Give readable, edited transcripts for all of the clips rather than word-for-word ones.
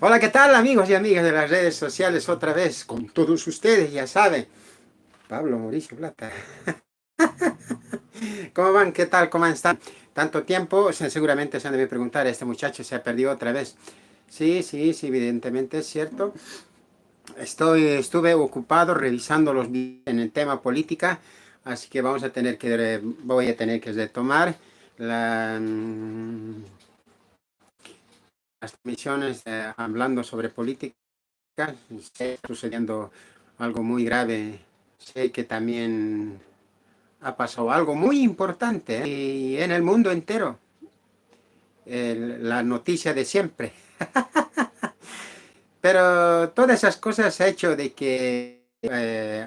Hola, ¿qué tal amigos y amigas de las redes sociales? Otra vez con todos ustedes, ya saben. Pablo Mauricio Plata. ¿Cómo van? ¿Qué tal? ¿Cómo están? Tanto tiempo, seguramente se han de preguntar, este muchacho se ha perdido otra vez. Sí, sí, sí, evidentemente es cierto. Estuve ocupado revisando los videos en el tema política, así que voy a tener que retomar la, las misiones hablando sobre política. Está sucediendo algo muy grave. Sé que también ha pasado algo muy importante, y en el mundo entero. La noticia de siempre. Pero todas esas cosas ha hecho de que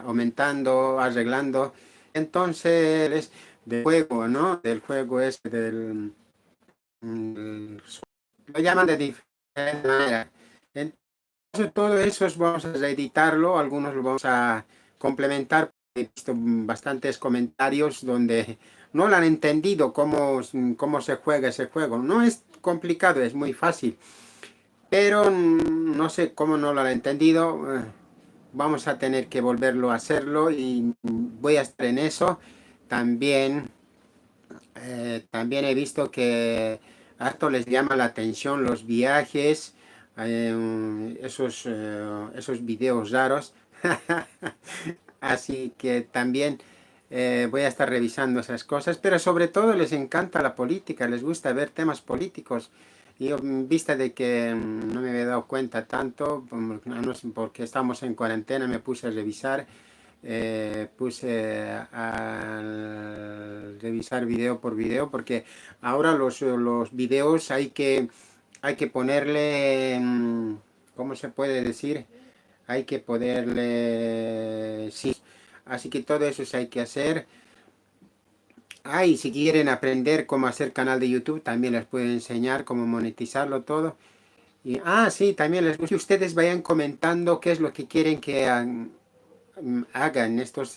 aumentando, arreglando. Entonces, del juego, ¿no? Del juego este, lo llaman de diferente manera. Entonces, todo eso vamos a reeditarlo, algunos lo vamos a complementar. He visto bastantes comentarios donde no lo han entendido cómo se juega ese juego. No es complicado, es muy fácil, pero no sé cómo no lo han entendido. Vamos a tener que volverlo a hacerlo y voy a estar en eso. También, también he visto que a esto les llama la atención los viajes, esos videos raros. Así que también voy a estar revisando esas cosas, pero sobre todo les encanta la política, les gusta ver temas políticos. Y yo, en vista de que no me había dado cuenta tanto, no sé, porque estamos en cuarentena, me puse a revisar, puse a revisar video por video, porque ahora los videos hay que ponerle, ¿cómo se puede decir? Hay que ponerle, sí, así que todo eso hay que hacer. Ah, y si quieren aprender cómo hacer canal de YouTube, también les puedo enseñar cómo monetizarlo todo. Y, sí, también les gusta que ustedes vayan comentando qué es lo que quieren que hagan en estos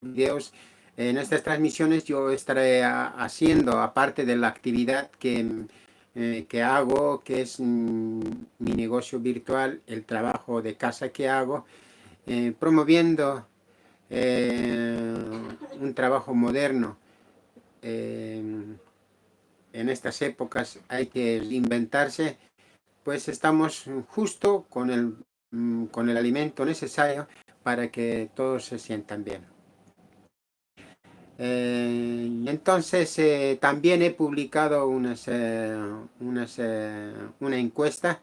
videos, en estas transmisiones. Yo estaré haciendo, aparte de la actividad que hago, que es mi negocio virtual, el trabajo de casa que hago, promoviendo un trabajo moderno. Eh, en estas épocas hay que inventarse, pues estamos justo con el alimento necesario para que todos se sientan bien. Entonces también he publicado una encuesta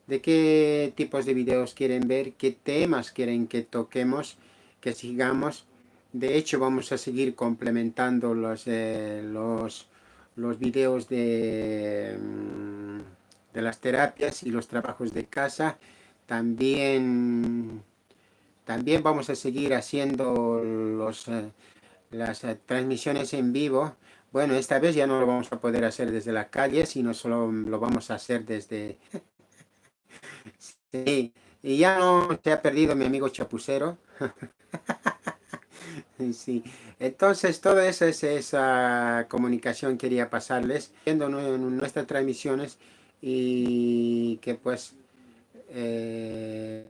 de qué tipos de videos quieren ver, qué temas quieren que toquemos, que sigamos. De hecho, vamos a seguir complementando los videos de las terapias y los trabajos de casa. También, también vamos a seguir haciendo las transmisiones en vivo. Bueno, esta vez ya no lo vamos a poder hacer desde la calle, sino solo lo vamos a hacer desde... Sí, y ya no se ha perdido mi amigo chapucero. Sí, entonces toda esa comunicación quería pasarles, viendo nuestras transmisiones, y que pues se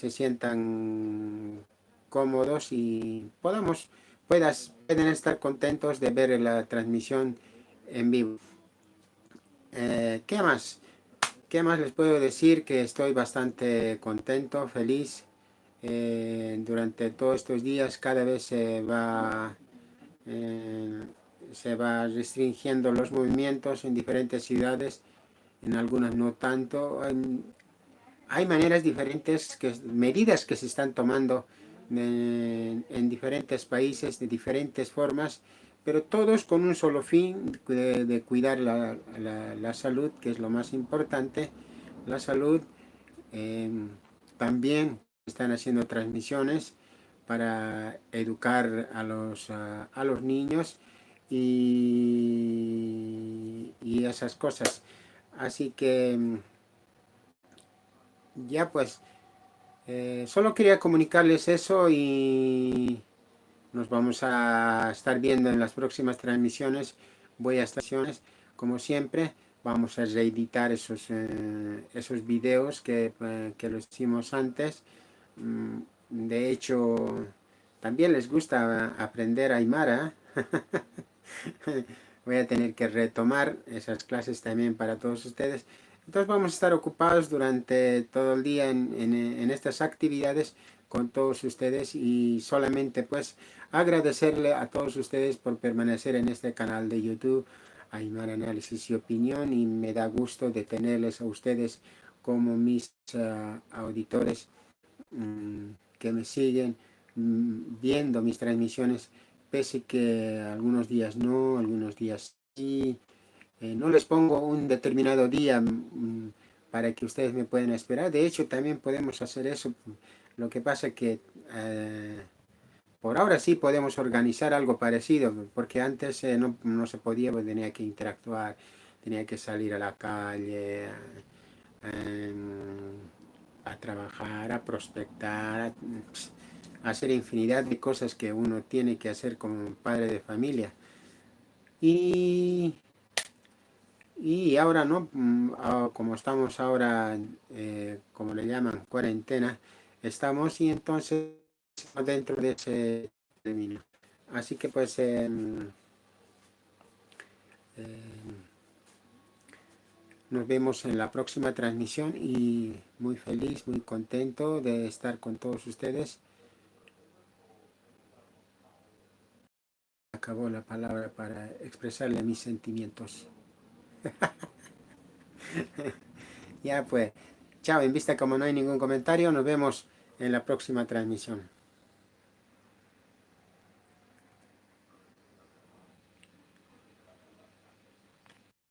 sientan cómodos y pueden estar contentos de ver la transmisión en vivo. ¿Qué más? ¿Qué más les puedo decir? Que estoy bastante contento, feliz. Durante todos estos días cada vez eh, se va restringiendo los movimientos en diferentes ciudades, en algunas no tanto. Hay maneras diferentes, medidas que se están tomando en diferentes países de diferentes formas, pero todos con un solo fin de cuidar la salud, que es lo más importante, la salud. eh, También están haciendo transmisiones para educar a los niños y esas cosas. Así que ya pues, solo quería comunicarles eso, y nos vamos a estar viendo en las próximas transmisiones. Voy a estar como siempre. vamos a reeditar esos videos que lo hicimos antes. De hecho, también les gusta aprender Aymara. Voy a tener que retomar esas clases también para todos ustedes. Entonces vamos a estar ocupados durante todo el día en estas actividades con todos ustedes, y solamente pues agradecerle a todos ustedes por permanecer en este canal de YouTube, Aymara Análisis y Opinión, y me da gusto de tenerles a ustedes como mis auditores, que me siguen viendo mis transmisiones, pese que algunos días no, algunos días sí. No les pongo un determinado día para que ustedes me puedan esperar. De hecho, también podemos hacer eso. Lo que pasa es que por ahora sí podemos organizar algo parecido, porque antes no se podía, pues tenía que interactuar, tenía que salir a la calle, a trabajar, a prospectar, a hacer infinidad de cosas que uno tiene que hacer como padre de familia. Y, y ahora no, como estamos ahora, como le llaman, cuarentena, estamos, y entonces dentro de ese término. Así que pues nos vemos en la próxima transmisión, y muy feliz, muy contento de estar con todos ustedes. Acabó la palabra para expresarle mis sentimientos. Ya pues, chao, en vista como no hay ningún comentario, nos vemos en la próxima transmisión.